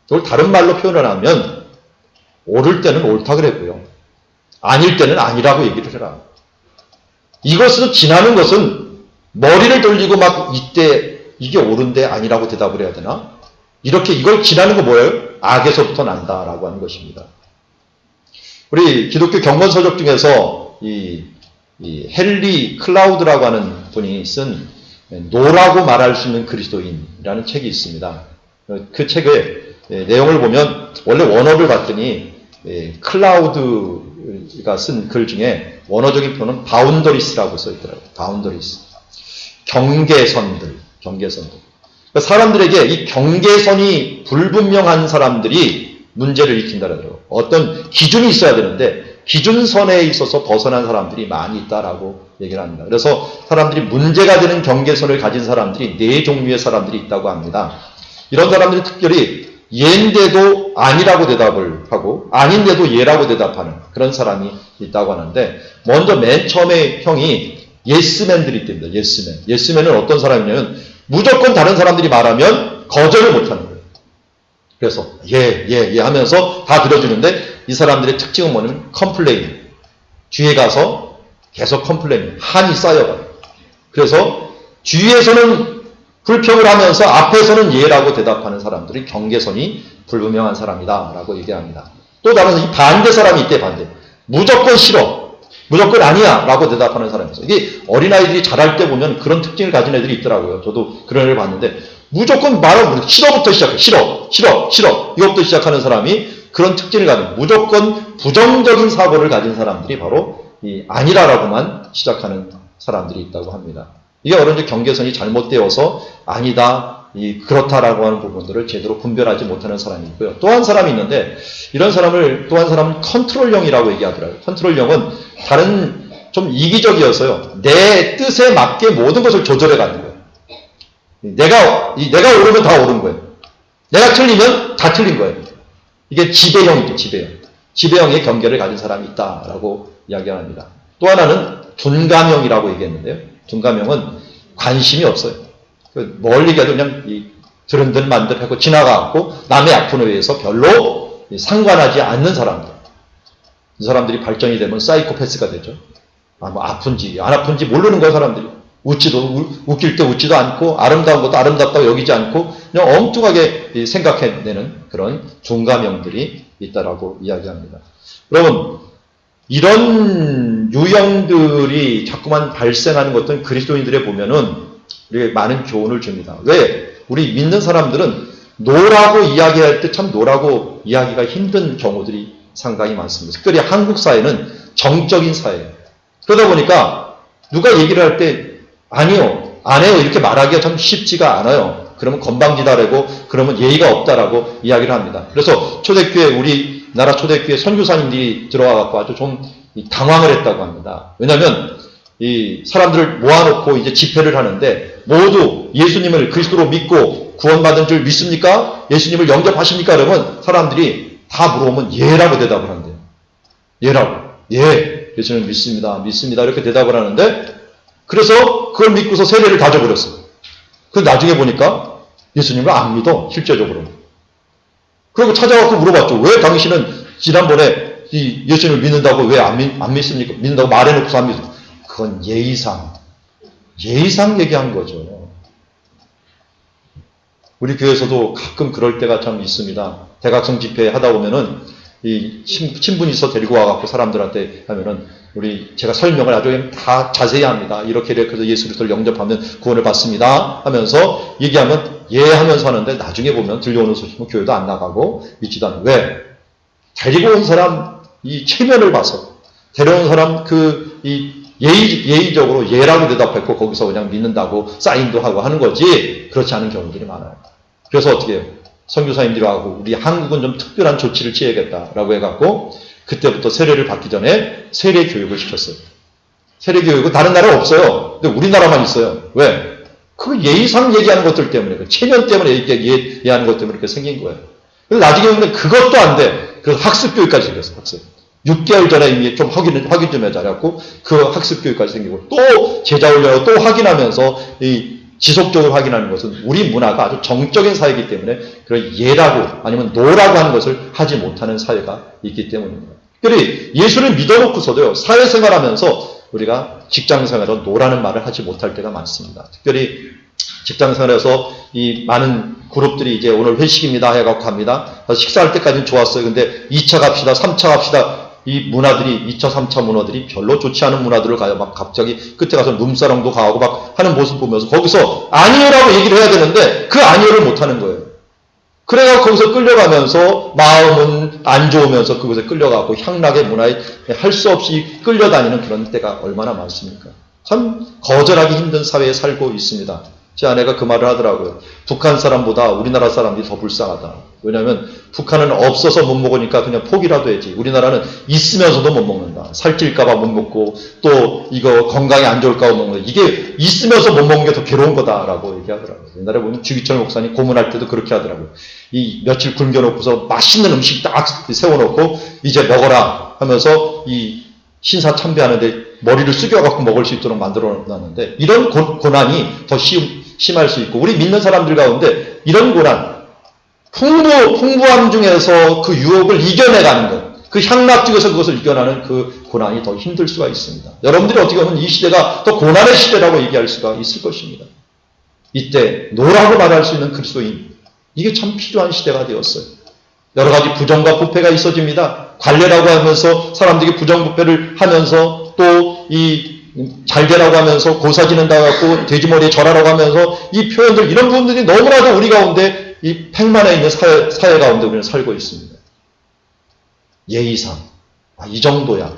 Speaker 1: 이걸 다른 말로 표현을 하면 옳을 때는 옳다 그랬고요. 아닐 때는 아니라고 얘기를 해라. 이것으로 지나는 것은 머리를 돌리고 막 이때 이게 옳은데 아니라고 대답을 해야 되나? 이렇게 이걸 지나는 거 뭐예요? 악에서부터 난다라고 하는 것입니다. 우리 기독교 경건서적 중에서 이 헨리 클라우드라고 하는 분이 쓴 노라고 말할 수 있는 그리스도인이라는 책이 있습니다. 그 책의 내용을 보면 원래 원어를 봤더니 클라우드가 쓴 글 중에 원어적인 표현은 바운더리스라고 써 있더라고요. 바운더리스. 경계선들. 그러니까 사람들에게 이 경계선이 불분명한 사람들이 문제를 일으킨다라고요. 어떤 기준이 있어야 되는데 기준선에 있어서 벗어난 사람들이 많이 있다라고 얘기를 합니다. 그래서 사람들이 문제가 되는 경계선을 가진 사람들이 4종류의 사람들이 있다고 합니다. 이런 사람들이 특별히 예인데도 아니라고 대답을 하고 아닌데도 예라고 대답하는 그런 사람이 있다고 하는데 먼저 맨 처음에 형이 예스맨들이 있답니다. 예스맨. 예스맨은 어떤 사람이냐면 무조건 다른 사람들이 말하면 거절을 못하는 거예요. 그래서 예 하면서 다 들어주는데 이 사람들의 특징은 뭐냐면 컴플레인. 뒤에 가서 계속 컴플레인. 한이 쌓여가요. 그래서 뒤에서는 불평을 하면서 앞에서는 예라고 대답하는 사람들이 경계선이 불분명한 사람이다 라고 얘기합니다. 또 다른 이 반대 사람이 있대. 반대. 무조건 싫어. 무조건 아니야 라고 대답하는 사람이 있어요. 이게 어린아이들이 자랄 때 보면 그런 특징을 가진 애들이 있더라고요. 저도 그런 애를 봤는데 무조건 말을 싫어부터 시작해. 싫어. 이것부터 시작하는 사람이 그런 특징을 가진 무조건 부정적인 사고를 가진 사람들이 바로 이 아니라라고만 시작하는 사람들이 있다고 합니다. 이게 어른적 경계선이 잘못되어서 아니다, 그렇다라고 하는 부분들을 제대로 분별하지 못하는 사람이 있고요. 또 한 사람이 있는데 이런 사람을 또 한 사람은 컨트롤형이라고 얘기하더라고요. 컨트롤형은 다른 좀 이기적이어서요. 내 뜻에 맞게 모든 것을 조절해가는 거예요. 내가 옳으면 다 옳은 거예요. 내가 틀리면 다 틀린 거예요. 이게 지배형이죠. 지배형의 경계를 가진 사람이 있다라고 이야기합니다. 또 하나는 둔감형이라고 얘기했는데요. 둔감형은 관심이 없어요. 뭘 얘기해도 그냥 들은들 만들 하고 지나가고 남의 아픔에 의해서 별로 상관하지 않는 사람들. 이 사람들이 발전이 되면 사이코패스가 되죠. 뭐 아픈지 안 아픈지 모르는 거야 사람들이. 웃길 때 웃지도 않고 아름다운 것도 아름답다고 여기지 않고 그냥 엉뚱하게 생각해내는 그런 둔감형들이 있다라고 이야기합니다. 여러분 이런 유형들이 자꾸만 발생하는 것들은 그리스도인들에 보면은 우리에게 많은 교훈을 줍니다. 왜? 우리 믿는 사람들은 노라고 이야기할 때 참 노라고 이야기가 힘든 경우들이 상당히 많습니다. 특별히 한국 사회는 정적인 사회예요. 그러다 보니까 누가 얘기를 할 때 아니요, 안 해요 이렇게 말하기가 참 쉽지가 않아요. 그러면 건방지다라고 그러면 예의가 없다라고 이야기를 합니다. 그래서 초대교회 우리나라 초대교회 선교사님들이 들어와갖고 아주 좀 당황을 했다고 합니다. 왜냐하면 이 사람들을 모아놓고 이제 집회를 하는데 모두 예수님을 그리스도로 믿고 구원받은 줄 믿습니까? 예수님을 영접하십니까? 그러면 사람들이 다 물어보면 예라고 대답을 한대요. 예라고. 예. 예수님을 믿습니다. 이렇게 대답을 하는데 그래서 그걸 믿고서 세례를 다 줘버렸어요. 그래서 나중에 보니까 예수님을 안 믿어, 실제적으로. 그리고 찾아가서 물어봤죠. 왜 당신은 지난번에 이 예수님을 믿는다고 왜 안 믿습니까? 믿는다고 말해놓고서 안 믿습니까? 그건 예의상 얘기한 거죠. 우리 교회에서도 가끔 그럴 때가 참 있습니다. 대각성 집회 하다 보면은 이 친분이 있어 데리고 와갖고 사람들한테 하면은 제가 설명을 아주 다 자세히 합니다. 이렇게 해서 예수 그리스도를 영접하면 구원을 받습니다. 하면서 얘기하면 예 하면서 하는데 나중에 보면 들려오는 소식은 교회도 안 나가고 믿지도 않아요. 왜? 데리고 온 사람 이 체면을 봐서 데려온 사람 예의적으로 예라고 대답했고 거기서 그냥 믿는다고 사인도 하고 하는 거지 그렇지 않은 경우들이 많아요. 그래서 어떻게 해요? 선교사님들이 하고 우리 한국은 좀 특별한 조치를 취해야겠다라고 해갖고 그때부터 세례를 받기 전에 세례 교육을 시켰어요. 세례 교육은 다른 나라에 없어요. 근데 우리나라만 있어요. 왜? 그 예의상 얘기하는 것들 때문에 그 체면 때문에 얘기하는 것 때문에 이렇게 생긴 거예요. 그래서 나중에 보면 그것도 안 돼. 그래서 학습 교육까지 생겼어요. 학습. 6개월 전에 이미 좀 확인 좀 해자라고 그 학습 교육까지 생기고 또 제자 훈련을 또 확인하면서 지속적으로 확인하는 것은 우리 문화가 아주 정적인 사회이기 때문에 그런 예라고 아니면 노라고 하는 것을 하지 못하는 사회가 있기 때문입니다. 특별히 예수를 믿어놓고서도요, 사회생활하면서 우리가 직장생활에서 노라는 말을 하지 못할 때가 많습니다. 특별히 직장생활에서 이 많은 그룹들이 이제 오늘 회식입니다 해갖고 갑니다. 식사할 때까지는 좋았어요. 근데 2차 갑시다, 3차 갑시다. 이 문화들이 2차, 3차 문화들이 별로 좋지 않은 문화들을 가요. 막 갑자기 끝에 가서 룸사롱도 가고 막 하는 모습 보면서 거기서 아니요라고 얘기를 해야 되는데 그 아니요를 못 하는 거예요. 그래가 거기서 끌려가면서 마음은 안 좋으면서 그곳에 끌려가고 향락의 문화에 할 수 없이 끌려다니는 그런 때가 얼마나 많습니까? 참 거절하기 힘든 사회에 살고 있습니다. 제 아내가 그 말을 하더라고요. 북한 사람보다 우리나라 사람들이 더 불쌍하다. 왜냐하면 북한은 없어서 못 먹으니까 그냥 포기라도 해야지. 우리나라는 있으면서도 못 먹는다. 살찔까봐 못 먹고 또 이거 건강에 안 좋을까봐 못 먹는다. 이게 있으면서 못 먹는 게 더 괴로운 거다라고 얘기하더라고요. 옛날에 보면 주기철 목사님 고문할 때도 그렇게 하더라고요. 이 며칠 굶겨놓고서 맛있는 음식 딱 세워놓고 이제 먹어라 하면서 이 신사 참배하는데 머리를 숙여갖고 먹을 수 있도록 만들어놨는데 이런 고난이 더 심할 수 있고 우리 믿는 사람들 가운데 이런 고난 풍부함 중에서 그 유혹을 이겨내가는 것 그 향락 중에서 그것을 이겨내는 그 고난이 더 힘들 수가 있습니다. 여러분들이 어떻게 보면 이 시대가 더 고난의 시대라고 얘기할 수가 있을 것입니다. 이때 노라고 말할 수 있는 그리스도인 이게 참 필요한 시대가 되었어요. 여러 가지 부정과 부패가 있어집니다. 관례라고 하면서 사람들이 부정부패를 하면서 또 잘되라고 하면서 고사 지낸다고 하고 돼지머리에 절하라고 하면서 이 표현들 이런 부분들이 너무나도 우리 가운데 이 팽만해 있는 사회 가운데 우리는 살고 있습니다. 예의상 이 정도야.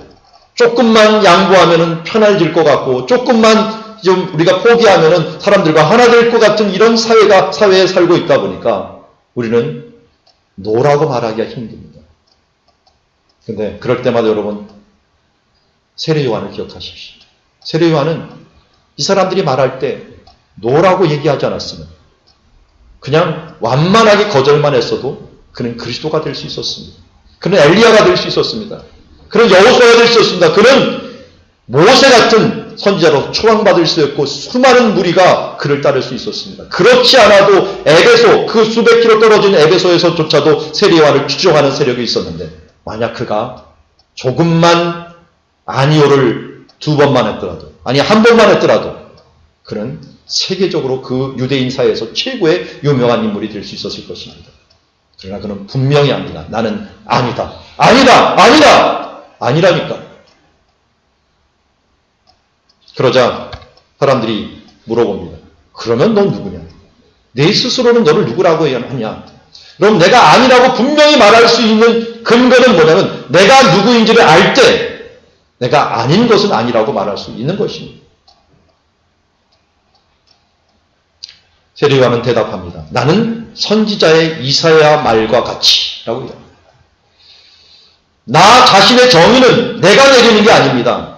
Speaker 1: 조금만 양보하면은 편해질 것 같고 조금만 좀 우리가 포기하면은 사람들과 하나 될 것 같은 이런 사회에 살고 있다 보니까 우리는 노라고 말하기가 힘듭니다. 근데 그럴 때마다 여러분 세례 요한을 기억하십시오. 세례 요한은 이 사람들이 말할 때 노라고 얘기하지 않았으면 그냥 완만하게 거절만 했어도 그는 그리스도가 될 수 있었습니다. 그는 엘리야가 될 수 있었습니다. 그는 여호수아가 될 수 있었습니다. 그는 모세 같은 선지자로 초청받을 수 있고 수많은 무리가 그를 따를 수 있었습니다. 그렇지 않아도 에베소, 그 수백 킬로 떨어진 에베소에서조차도 세례요한을 추종하는 세력이 있었는데 만약 그가 조금만 아니오를 2번만 했더라도, 아니 1번만 했더라도 그는 세계적으로 그 유대인 사회에서 최고의 유명한 인물이 될 수 있었을 것입니다. 그러나 그는 분명히 압니다. 나는 아니다. 아니다. 아니다. 아니라니까. 그러자 사람들이 물어봅니다. 그러면 넌 누구냐? 내 스스로는 너를 누구라고 하냐? 그럼 내가 아니라고 분명히 말할 수 있는 근거는 뭐냐면 내가 누구인지를 알 때 내가 아닌 것은 아니라고 말할 수 있는 것입니다. 세례요한은 대답합니다. 나는 선지자의 이사야 말과 같이 라고 얘기합니다. 나 자신의 정의는 내가 내리는 게 아닙니다.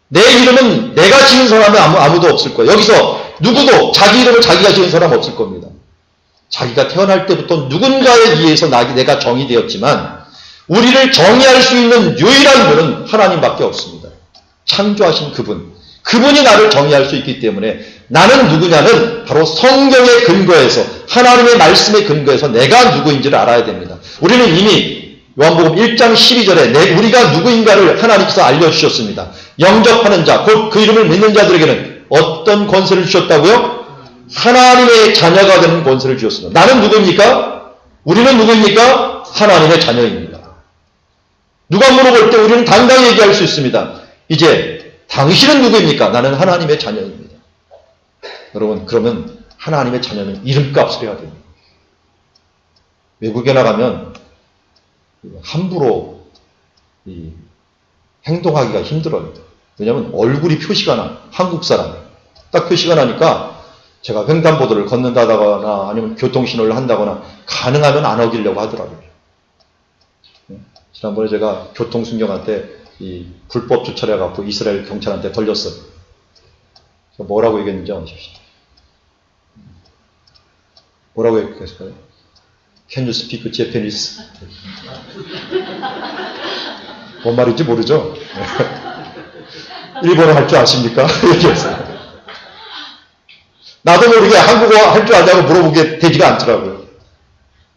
Speaker 1: 내 이름은 내가 지은 사람이 아무도 없을 거예요. 여기서 누구도 자기 이름을 자기가 지은 사람 없을 겁니다. 자기가 태어날 때부터 누군가에 의해서 내가 정의되었지만 우리를 정의할 수 있는 유일한 분은 하나님밖에 없습니다. 창조하신 그분이 나를 정의할 수 있기 때문에 나는 누구냐는 바로 성경의 근거에서, 하나님의 말씀의 근거에서 내가 누구인지를 알아야 됩니다. 우리는 이미 요한복음 1장 12절에 우리가 누구인가를 하나님께서 알려주셨습니다. 영접하는 자, 곧 그 이름을 믿는 자들에게는 어떤 권세를 주셨다고요? 하나님의 자녀가 되는 권세를 주셨습니다. 나는 누구입니까? 우리는 누구입니까? 하나님의 자녀입니다. 누가 물어볼 때 우리는 당당히 얘기할 수 있습니다. 이제 당신은 누구입니까? 나는 하나님의 자녀입니다. 여러분, 그러면 하나님의 자녀는 이름값을 해야 됩니다. 외국에 나가면 함부로 행동하기가 힘들어요. 왜냐하면 얼굴이 표시가 나. 한국 사람. 딱 표시가 나니까 제가 횡단보도를 걷는다거나 아니면 교통신호를 한다거나 가능하면 안 어기려고 하더라고요. 지난번에 제가 교통순경한테 불법 주차를 해갖고 이스라엘 경찰한테 걸렸어요. 뭐라고 얘기했는지 아십시오? 뭐라고 얘기했을까요? Can you speak Japanese? 뭔 말인지 모르죠? 일본어 할 줄 아십니까? 얘기했어요. 나도 모르게 한국어 할 줄 아냐고 물어보게 되지가 않더라고요.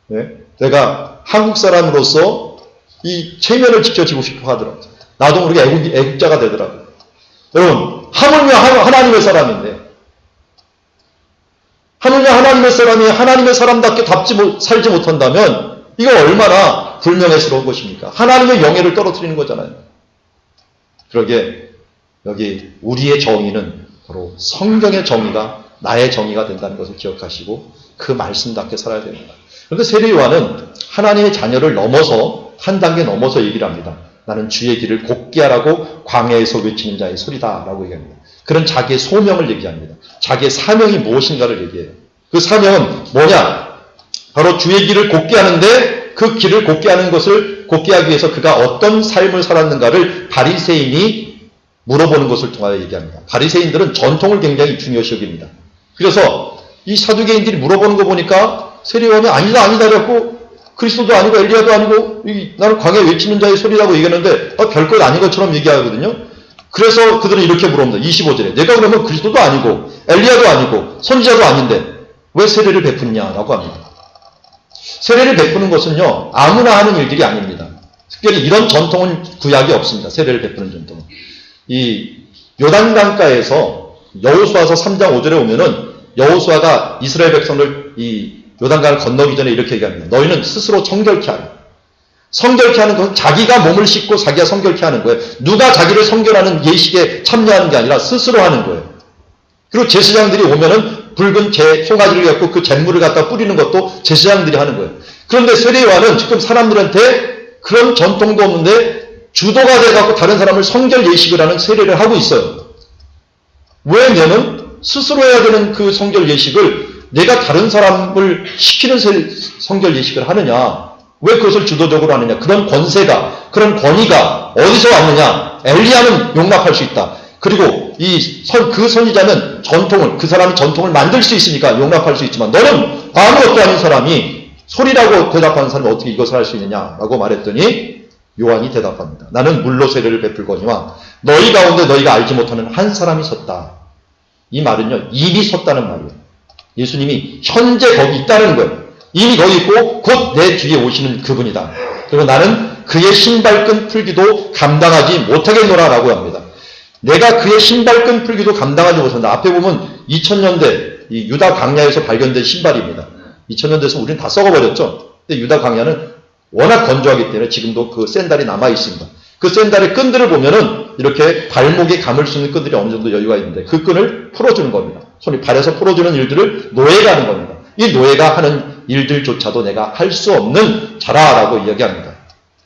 Speaker 1: 네? 내가 한국 사람으로서 이 체면을 지켜지고 싶어 하더라고요. 나도 모르게 애국자가 되더라고요. 여러분, 하물며 하나님의 사람인데, 하물며 하나님의 사람이 하나님의 사람답게 살지 못한다면 이거 얼마나 불명예스러운 것입니까? 하나님의 영예를 떨어뜨리는 거잖아요. 그러게 여기 우리의 정의는 바로 성경의 정의가 나의 정의가 된다는 것을 기억하시고 그 말씀답게 살아야 됩니다. 그런데 세례요한은 하나님의 자녀를 넘어서 한 단계 넘어서 얘기를 합니다. 나는 주의 길을 곱게 하라고 광야에서 외치는 자의 소리다라고 얘기합니다. 그런 자기의 소명을 얘기합니다. 자기의 사명이 무엇인가를 얘기해요. 그 사명은 뭐냐? 바로 주의 길을 곱게 하는데 그 길을 곱게 하는 것을 곱게 하기 위해서 그가 어떤 삶을 살았는가를 바리새인이 물어보는 것을 통하여 얘기합니다. 바리새인들은 전통을 굉장히 중요시 여깁니다. 그래서 이 사두개인들이 물어보는 거 보니까 세례요한이 아니다 그랬고 그리스도도 아니고 엘리야도 아니고 나는 광야에 외치는 자의 소리라고 얘기했는데 별것 아닌 것처럼 얘기하거든요. 그래서 그들은 이렇게 물어봅니다. 25절에 내가 그러면 그리스도도 아니고 엘리야도 아니고 선지자도 아닌데 왜 세례를 베푸냐라고 합니다. 세례를 베푸는 것은요 아무나 하는 일들이 아닙니다. 특별히 이런 전통은 구약이 없습니다. 세례를 베푸는 전통은. 이 요단강가에서 여호수아서 3장 5절에 오면은 여호수아가 이스라엘 백성을 이 요단강을 건너기 전에 이렇게 얘기합니다. 너희는 스스로 성결케 하라. 성결케 하는 것은 자기가 몸을 씻고 자기가 성결케 하는 거예요. 누가 자기를 성결하는 예식에 참여하는 게 아니라 스스로 하는 거예요. 그리고 제사장들이 오면은 붉은 송아지를 갖고 그 잿물을 갖다 뿌리는 것도 제사장들이 하는 거예요. 그런데 세례요한은 지금 사람들한테 그런 전통도 없는데 주도가 돼갖고 다른 사람을 성결 예식을 하는 세례를 하고 있어요. 왜 너는 스스로 해야 되는 그 성결 예식을 내가 다른 사람을 시키는 성결 예식을 하느냐? 왜 그것을 주도적으로 하느냐? 그런 권세가, 그런 권위가 어디서 왔느냐? 엘리야는 용납할 수 있다. 그리고 그 선지자는 그 사람이 전통을 만들 수 있으니까 용납할 수 있지만 너는 아무것도 아닌 사람이 소리라고 대답하는 사람이 어떻게 이것을 할 수 있느냐라고 말했더니 요한이 대답합니다. 나는 물로 세례를 베풀거니와 너희 가운데 너희가 알지 못하는 한 사람이 섰다. 이 말은요, 이미 섰다는 말이에요. 예수님이 현재 거기 있다는 거예요. 이미 거기 있고 곧 내 뒤에 오시는 그분이다. 그리고 나는 그의 신발끈 풀기도 감당하지 못하겠노라 라고 합니다. 내가 그의 신발끈 풀기도 감당하지 못한다. 앞에 보면 2000년대 이 유다 광야에서 발견된 신발입니다. 2000년대에서 우리는 다 썩어버렸죠. 근데 유다 광야는 워낙 건조하기 때문에 지금도 그 샌달이 남아있습니다. 그 샌달의 끈들을 보면은 이렇게 발목에 감을 수 있는 끈들이 어느 정도 여유가 있는데 그 끈을 풀어주는 겁니다. 손이 발에서 풀어주는 일들을 노예가 하는 겁니다. 이 노예가 하는 일들조차도 내가 할 수 없는 자라라고 이야기합니다.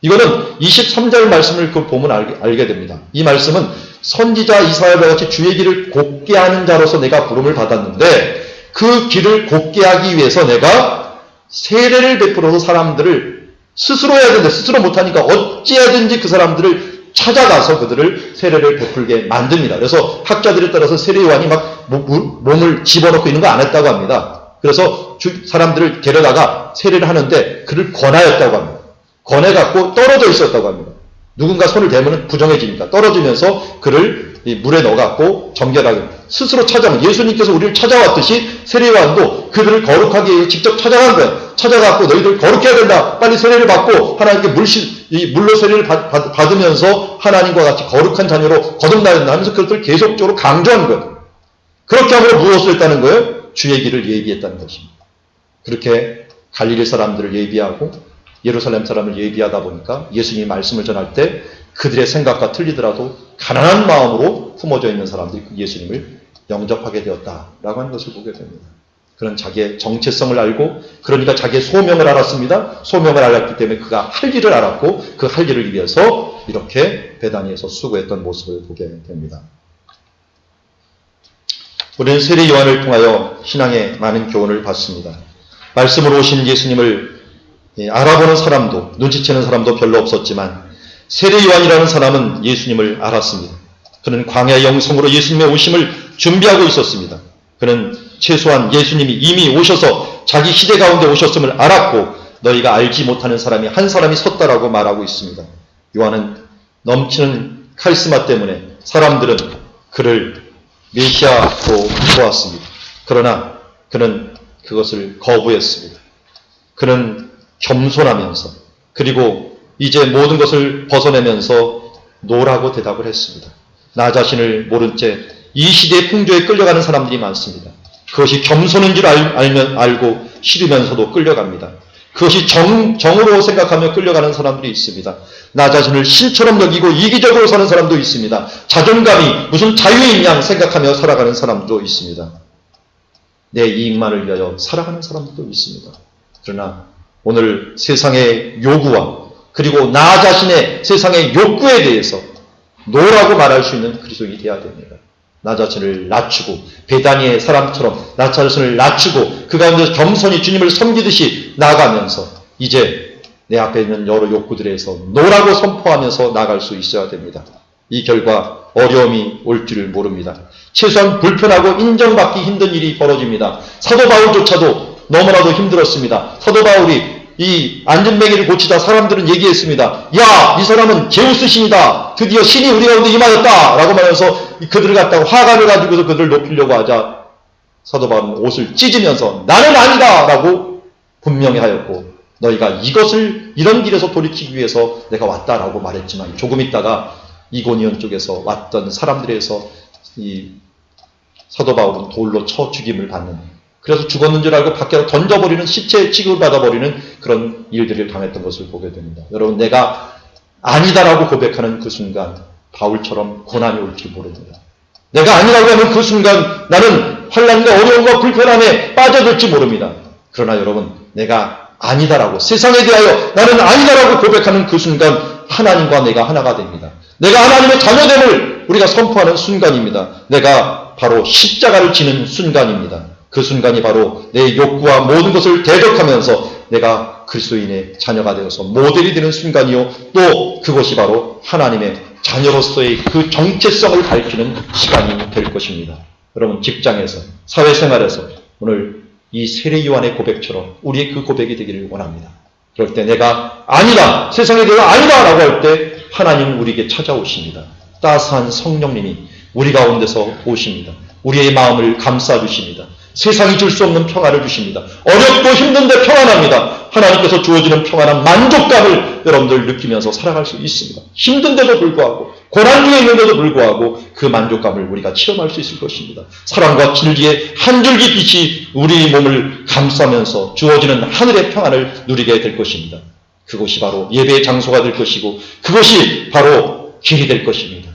Speaker 1: 이거는 23절 말씀을 보면 알게 됩니다. 이 말씀은 선지자 이사야와 같이 주의 길을 곱게 하는 자로서 내가 부름을 받았는데 그 길을 곱게 하기 위해서 내가 세례를 베풀어서 사람들을 스스로 해야 되는데 스스로 못하니까 어찌하든지 그 사람들을 찾아가서 그들을 세례를 베풀게 만듭니다. 그래서 학자들에 따라서 세례요한이 막 몸을 집어넣고 있는 거 안 했다고 합니다. 그래서 사람들을 데려다가 세례를 하는데 그를 권하였다고 합니다. 권해갖고 떨어져 있었다고 합니다. 누군가 손을 대면 부정해지니까 떨어지면서 그를 물에 넣어갖고 정결하게 스스로 찾아온 예수님께서 우리를 찾아왔듯이 세례요한도 그들을 거룩하게 위해 직접 찾아간 거예요. 찾아갖고 너희들 거룩해야 된다. 빨리 세례를 받고 하나님께 물로 세례를 받으면서 하나님과 같이 거룩한 자녀로 거듭나야 된다 하면서 그것을 계속적으로 강조한 거예요. 그렇게 함으로 무엇을 했다는 거예요? 주의 길을 예비했다는 것입니다. 그렇게 갈릴리 사람들을 예비하고 예루살렘 사람을 예비하다 보니까 예수님이 말씀을 전할 때 그들의 생각과 틀리더라도 가난한 마음으로 품어져 있는 사람들이 예수님을 영접하게 되었다라고 하는 것을 보게 됩니다. 그런 자기의 정체성을 알고 그러니까 자기의 소명을 알았습니다. 소명을 알았기 때문에 그가 할 일을 알았고 그 할 일을 위해서 이렇게 베다니에서 수고했던 모습을 보게 됩니다. 우리는 세례 요한을 통하여 신앙의 많은 교훈을 받습니다. 말씀으로 오신 예수님을 알아보는 사람도 눈치채는 사람도 별로 없었지만 세례 요한이라는 사람은 예수님을 알았습니다. 그는 광야의 영성으로 예수님의 오심을 준비하고 있었습니다. 그는 최소한 예수님이 이미 오셔서 자기 시대 가운데 오셨음을 알았고 너희가 알지 못하는 사람이 한 사람이 섰다라고 말하고 있습니다. 요한은 넘치는 카리스마 때문에 사람들은 그를 메시아로 보았습니다. 그러나 그는 그것을 거부했습니다. 그는 겸손하면서 그리고 이제 모든 것을 벗어내면서 노라고 대답을 했습니다. 나 자신을 모른 채 이 시대의 풍조에 끌려가는 사람들이 많습니다. 그것이 겸손인 줄 알고 싫으면서도 끌려갑니다. 그것이 정으로 생각하며 끌려가는 사람들이 있습니다. 나 자신을 신처럼 여기고 이기적으로 사는 사람도 있습니다. 자존감이 무슨 자유인 양 생각하며 살아가는 사람도 있습니다. 내 이익만을 위하여 살아가는 사람도 있습니다. 그러나 오늘 세상의 요구와 그리고 나 자신의 세상의 욕구에 대해서 노라고 말할 수 있는 그리스도인이 되어야 됩니다. 나 자신을 낮추고 베다니의 사람처럼 나 자신을 낮추고 그 가운데서 겸손히 주님을 섬기듯이 나아가면서 이제 내 앞에 있는 여러 욕구들에서 노라고 선포하면서 나아갈 수 있어야 됩니다. 이 결과 어려움이 올 줄을 모릅니다. 최소한 불편하고 인정받기 힘든 일이 벌어집니다. 사도 바울조차도 너무나도 힘들었습니다. 사도 바울이 이 안전뱅이를 고치다 사람들은 얘기했습니다. 야, 이 사람은 제우스 신이다. 드디어 신이 우리 가운데 임하였다. 라고 말하면서 그들을 갖다가 화관을 가지고서 그들을 높이려고 하자 사도 바울은 옷을 찢으면서 나는 아니다. 라고 분명히 하였고 너희가 이런 길에서 돌이키기 위해서 내가 왔다라고 말했지만 조금 있다가 이고니온 쪽에서 왔던 사람들에서 이 사도 바울은 돌로 쳐 죽임을 받는 그래서 죽었는 줄 알고 밖에 던져버리는 시체 취급을 받아버리는 그런 일들을 당했던 것을 보게 됩니다. 여러분 내가 아니다라고 고백하는 그 순간 바울처럼 고난이 올 줄 모릅니다. 내가 아니라고 하는 그 순간 나는 환난과 어려움과 불편함에 빠져들지 모릅니다. 그러나 여러분 내가 아니다라고 세상에 대하여 나는 아니다라고 고백하는 그 순간 하나님과 내가 하나가 됩니다. 내가 하나님의 자녀됨을 우리가 선포하는 순간입니다. 내가 바로 십자가를 지는 순간입니다. 그 순간이 바로 내 욕구와 모든 것을 대적하면서 내가 그리스도인의 자녀가 되어서 모델이 되는 순간이요. 또 그것이 바로 하나님의 자녀로서의 그 정체성을 밝히는 시간이 될 것입니다. 여러분 직장에서 사회생활에서 오늘 이 세례 요한의 고백처럼 우리의 그 고백이 되기를 원합니다. 그럴 때 내가 아니다, 세상에 내가 아니다 라고 할 때 하나님 우리에게 찾아오십니다. 따스한 성령님이 우리 가운데서 오십니다. 우리의 마음을 감싸주십니다. 세상이 줄 수 없는 평화를 주십니다. 어렵고 힘든데 평안합니다. 하나님께서 주어지는 평안한 만족감을 여러분들 느끼면서 살아갈 수 있습니다. 힘든데도 불구하고, 고난 중에 있는데도 불구하고 그 만족감을 우리가 체험할 수 있을 것입니다. 사랑과 진리의 한 줄기 빛이 우리 몸을 감싸면서 주어지는 하늘의 평안을 누리게 될 것입니다. 그것이 바로 예배의 장소가 될 것이고, 그것이 바로 길이 될 것입니다.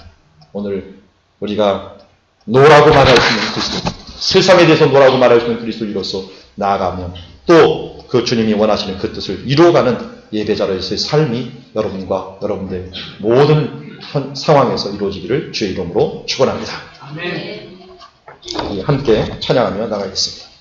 Speaker 1: 오늘 우리가 노라고 말할 수 있는 그리스도, 세상에 대해서 노라고 말할 수 있는 그리스도인으로서 나아가면 또 그 주님이 원하시는 그 뜻을 이루어가는 예배자로서의 삶이 여러분과 여러분들의 모든 상황에서 이루어지기를 주의 이름으로 축원합니다.
Speaker 2: 아멘.
Speaker 1: 함께 찬양하며 나가겠습니다.